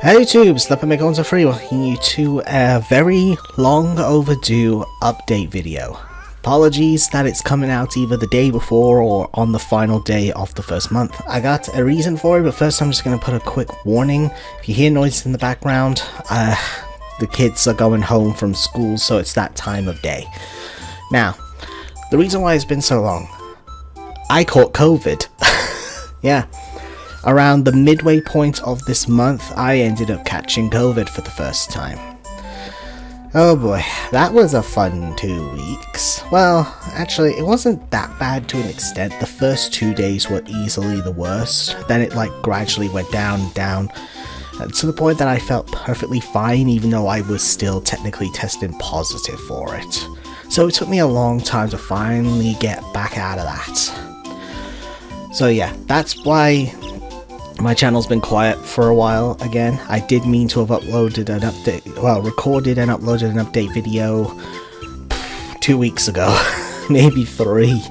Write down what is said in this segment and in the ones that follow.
Hey YouTube, SleepingMakeOnto3 welcoming you to a very long overdue update video. Apologies that it's coming out either the day before or on the final day of the first month. I got a reason for it, but first I'm just going to put a quick warning. If you hear noise in the background, the kids are going home from school, so it's that time of day. Now, the reason why it's been so long, I caught COVID. Yeah. Around the midway point of this month, I ended up catching COVID for the first time. Oh boy, that was a fun 2 weeks. Well, actually, it wasn't that bad to an extent. The first 2 days were easily the worst. Then it gradually went down and down, to the point that I felt perfectly fine, even though I was still technically testing positive for it. So it took me a long time to finally get back out of that. So yeah, that's why my channel's been quiet for a while again. I did mean to have recorded and uploaded an update video 2 weeks ago, maybe 3.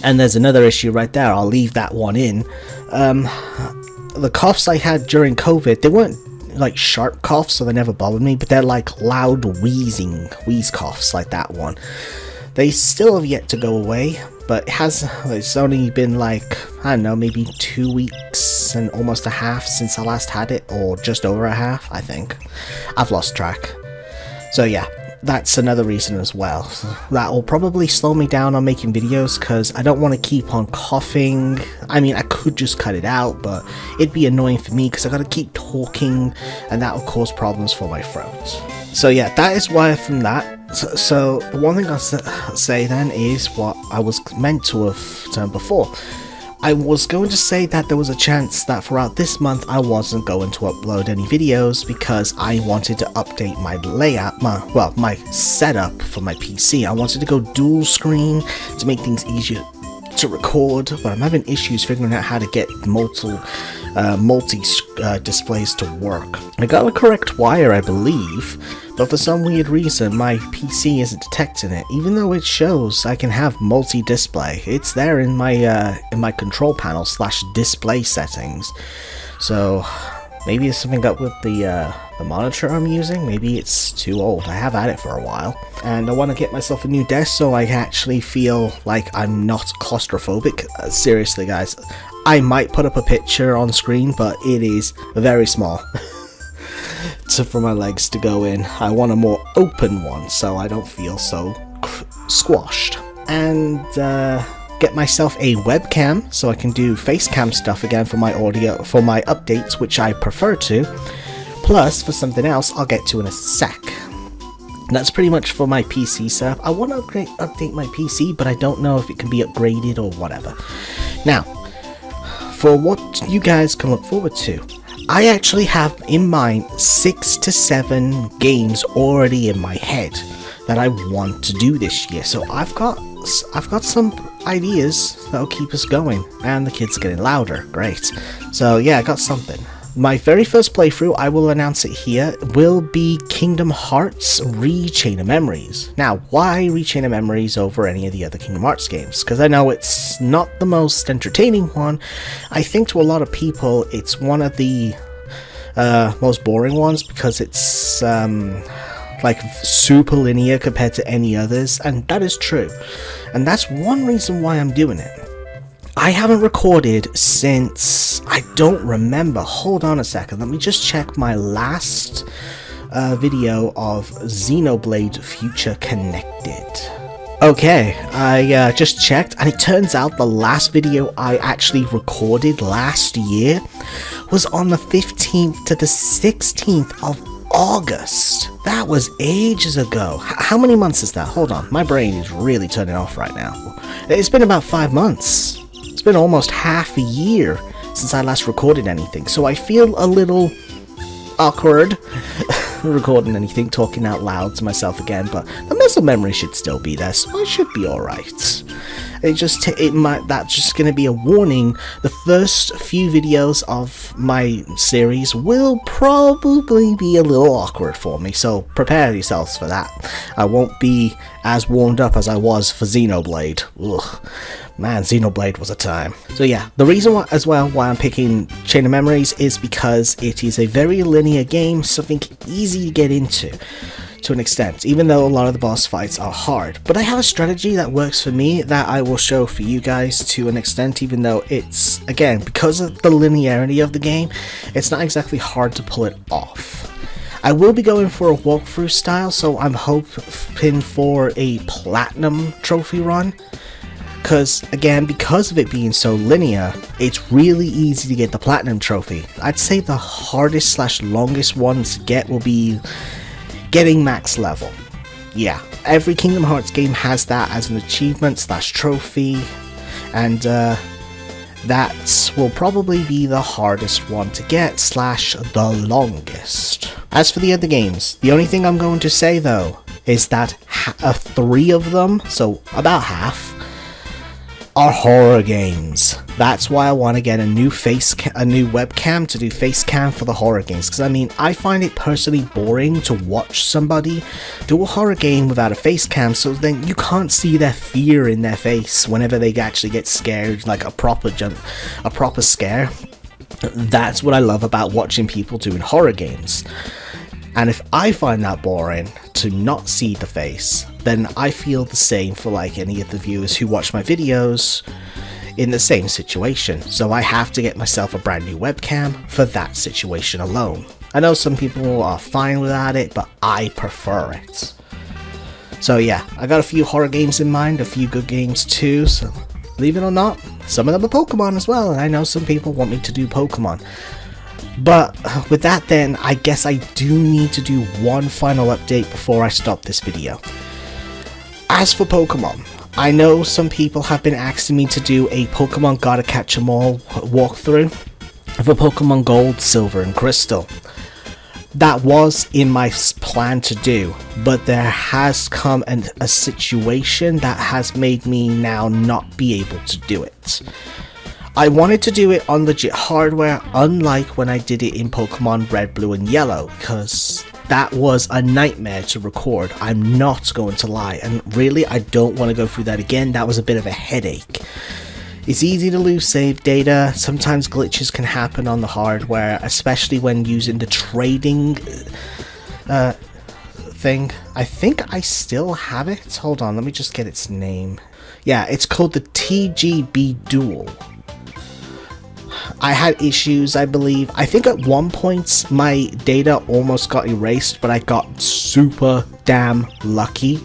And there's another issue right there, I'll leave that one in. The coughs I had during COVID, they weren't like sharp coughs, so they never bothered me, but they're like loud wheeze coughs like that one. They still have yet to go away, but it's only been like, I don't know, maybe 2 weeks and almost a half since I last had it, or just over a half, I think. I've lost track. So yeah, that's another reason as well. That will probably slow me down on making videos, because I don't want to keep on coughing. I mean, I could just cut it out, but it'd be annoying for me, because I gotta keep talking, and that will cause problems for my throat. So yeah, that is why from that. So the one thing I'll say then is what I was meant to have done before. I was going to say that there was a chance that throughout this month I wasn't going to upload any videos because I wanted to update my layout, my setup for my PC. I wanted to go dual screen to make things easier to record, but I'm having issues figuring out how to get multi displays to work. I got the correct wire, I believe, but for some weird reason my PC isn't detecting it, even though it shows I can have multi-display. It's there in my control panel / display settings. So maybe it's something up with the monitor I'm using. Maybe it's too old. I have had it for a while, and I want to get myself a new desk so I actually feel like I'm not claustrophobic. Seriously guys, I might put up a picture on screen, but it is very small for my legs to go in. I want a more open one so I don't feel so squashed. And get myself a webcam so I can do facecam stuff again for my audio, for my updates, which I prefer to. Plus, for something else I'll get to in a sec. That's pretty much for my PC setup. I want to update my PC, but I don't know if it can be upgraded or whatever. Now, for what you guys can look forward to, I actually have in mind 6 to 7 games already in my head that I want to do this year. So I've got some ideas that'll keep us going, and the kids are getting louder. Great. So yeah, I got something. My very first playthrough, I will announce it here, will be Kingdom Hearts Re-Chain of Memories. Now, why Re-Chain of Memories over any of the other Kingdom Hearts games? Because I know it's not the most entertaining one. I think to a lot of people, it's one of the most boring ones, because it's like super linear compared to any others, and that is true. And that's one reason why I'm doing it. I haven't recorded since, I don't remember, hold on a second, let me just check my last video of Xenoblade Future Connected. Okay, I just checked, and it turns out the last video I actually recorded last year was on the 15th to the 16th of August. That was ages ago. How many months is that? Hold on, my brain is really turning off right now. It's been about 5 months. It's been almost half a year since I last recorded anything, so I feel a little awkward recording anything, talking out loud to myself again, but the muscle memory should still be there, so I should be alright. That's just going to be a warning. The first few videos of my series will probably be a little awkward for me, so prepare yourselves for that. I won't be as warmed up as I was for Xenoblade. Ugh. Man, Xenoblade was a time. So yeah, the reason why, as well, why I'm picking Chain of Memories is because it is a very linear game, something easy to get into to an extent, even though a lot of the boss fights are hard. But I have a strategy that works for me that I will show for you guys to an extent, even though it's, again, because of the linearity of the game, it's not exactly hard to pull it off. I will be going for a walkthrough style, so I'm hoping for a platinum trophy run. Because, again, because of it being so linear, it's really easy to get the platinum trophy. I'd say the hardest / longest one to get will be getting max level. Yeah, every Kingdom Hearts game has that as an achievement / trophy, and that will probably be the hardest one to get / the longest. As for the other games, the only thing I'm going to say though is that 3 of them, so about half, are horror games. That's why I want to get a new webcam to do face cam for the horror games, because I mean, I find it personally boring to watch somebody do a horror game without a face cam, so then you can't see their fear in their face whenever they actually get scared, like a proper scare. That's what I love about watching people doing horror games. And if I find that boring to not see the face, then I feel the same for like any of the viewers who watch my videos in the same situation. So I have to get myself a brand new webcam for that situation alone. I know some people are fine without it, but I prefer it. So yeah, I got a few horror games in mind, a few good games too, so believe it or not, some of them are Pokemon as well, and I know some people want me to do Pokemon. But with that then, I guess I do need to do one final update before I stop this video. As for Pokemon, I know some people have been asking me to do a Pokemon Gotta Catch 'Em All walkthrough for Pokemon Gold, Silver and Crystal. That was in my plan to do, but there has come a situation that has made me now not be able to do it. I wanted to do it on legit hardware, unlike when I did it in Pokemon Red, Blue and Yellow, because that was a nightmare to record. I'm not going to lie, and really I don't want to go through that again. That was a bit of a headache. It's easy to lose save data, sometimes glitches can happen on the hardware, especially when using the trading thing. I think I still have it. Hold on, let me just get its name. Yeah, it's called the TGB Duel. I had issues, I believe. I think at one point my data almost got erased, but I got super damn lucky.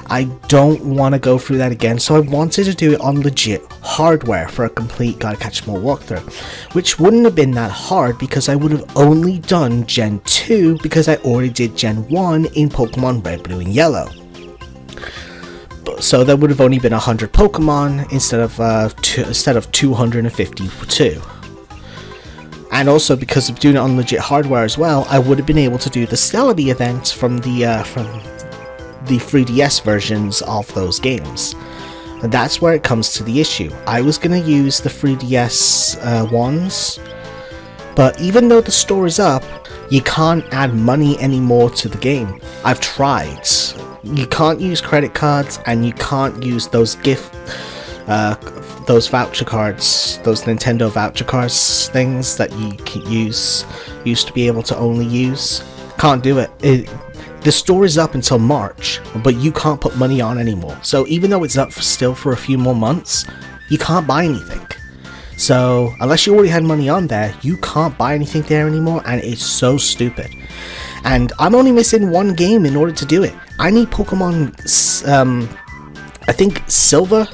I don't want to go through that again, so I wanted to do it on legit hardware for a complete Gotta Catch 'Em All walkthrough, which wouldn't have been that hard because I would have only done Gen 2 because I already did Gen 1 in Pokemon Red, Blue and Yellow. So there would have only been 100 Pokemon instead of 252. And also because of doing it on legit hardware as well, I would have been able to do the Celebi event from the 3DS versions of those games. And that's where it comes to the issue. I was going to use the 3DS ones, but even though the store is up, you can't add money anymore to the game. I've tried. You can't use credit cards, and you can't use those those voucher cards, those Nintendo voucher cards things that you used to be able to only use. Can't do it. The store is up until March, but you can't put money on anymore. So even though it's up still for a few more months, you can't buy anything. So unless you already had money on there, you can't buy anything there anymore, and it's so stupid. And I'm only missing one game in order to do it. I need Pokemon, I think Silver.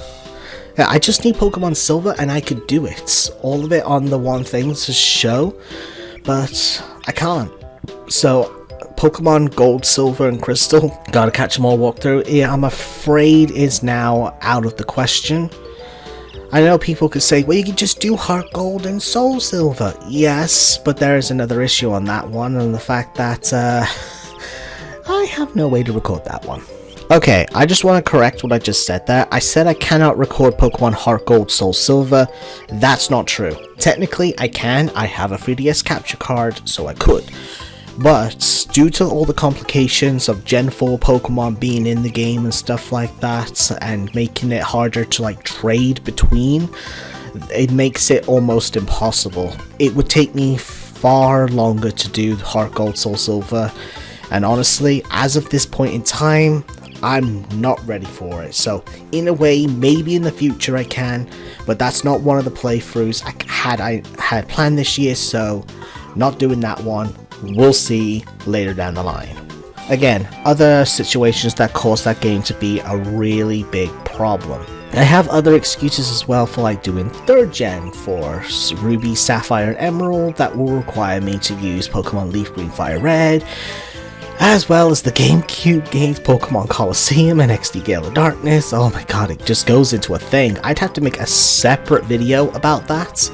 Yeah, I just need Pokemon Silver and I could do it. All of it on the one thing to show, but I can't. So Pokemon Gold, Silver and Crystal, Gotta Catch 'Em All walkthrough, yeah, I'm afraid is now out of the question. I know people could say, well, you could just do Heart Gold and Soul Silver. Yes, but there is another issue on that one, and the fact that I have no way to record that one. Okay, I just want to correct what I just said there. I said I cannot record Pokemon Heart Gold, Soul Silver. That's not true. Technically, I can. I have a 3DS capture card, so I could. But due to all the complications of Gen 4 Pokemon being in the game and stuff like that, and making it harder to like trade between, it makes it almost impossible. It would take me far longer to do Heart Gold, Soul Silver, and honestly, as of this point in time, I'm not ready for it. So in a way, maybe in the future I can, but that's not one of the playthroughs I had planned this year, so not doing that one. We'll see later down the line. Again, other situations that cause that game to be a really big problem. I have other excuses as well for like doing 3rd gen for Ruby, Sapphire, and Emerald that will require me to use Pokemon Leaf Green, Fire Red, as well as the GameCube games Pokemon Colosseum and XD Gale of Darkness. Oh my god, it just goes into a thing. I'd have to make a separate video about that.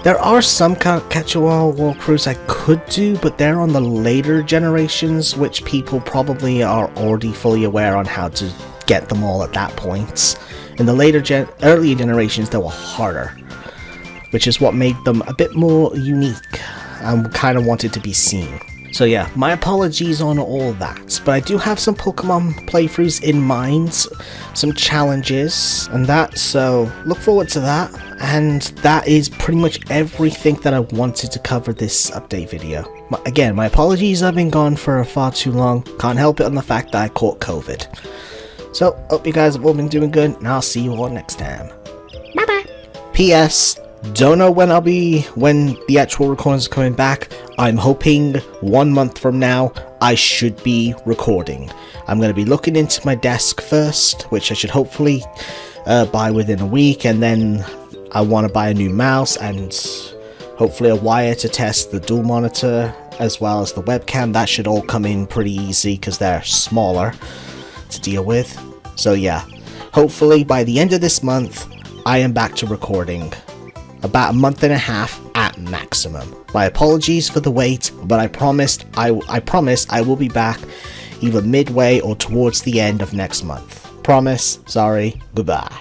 There are some catch-all walkthroughs I could do, but they're on the later generations, which people probably are already fully aware on how to get them all at that point. In the earlier generations, they were harder, which is what made them a bit more unique and kind of wanted to be seen. So yeah, my apologies on all that, but I do have some Pokemon playthroughs in mind, some challenges and that, so look forward to that. And that is pretty much everything that I wanted to cover this update video. Again, my apologies, I've been gone for far too long, can't help it on the fact that I caught COVID. So, hope you guys have all been doing good, and I'll see you all next time. Bye bye! P.S. Don't know when the actual recordings are coming back. I'm hoping 1 month from now I should be recording. I'm going to be looking into my desk first, which I should hopefully buy within a week, and then I want to buy a new mouse and hopefully a wire to test the dual monitor as well as the webcam. That should all come in pretty easy because they're smaller to deal with. So yeah, hopefully by the end of this month I am back to recording. About a month and a half at maximum. My apologies for the wait, but I promise I will be back either midway or towards the end of next month. Promise, sorry, goodbye.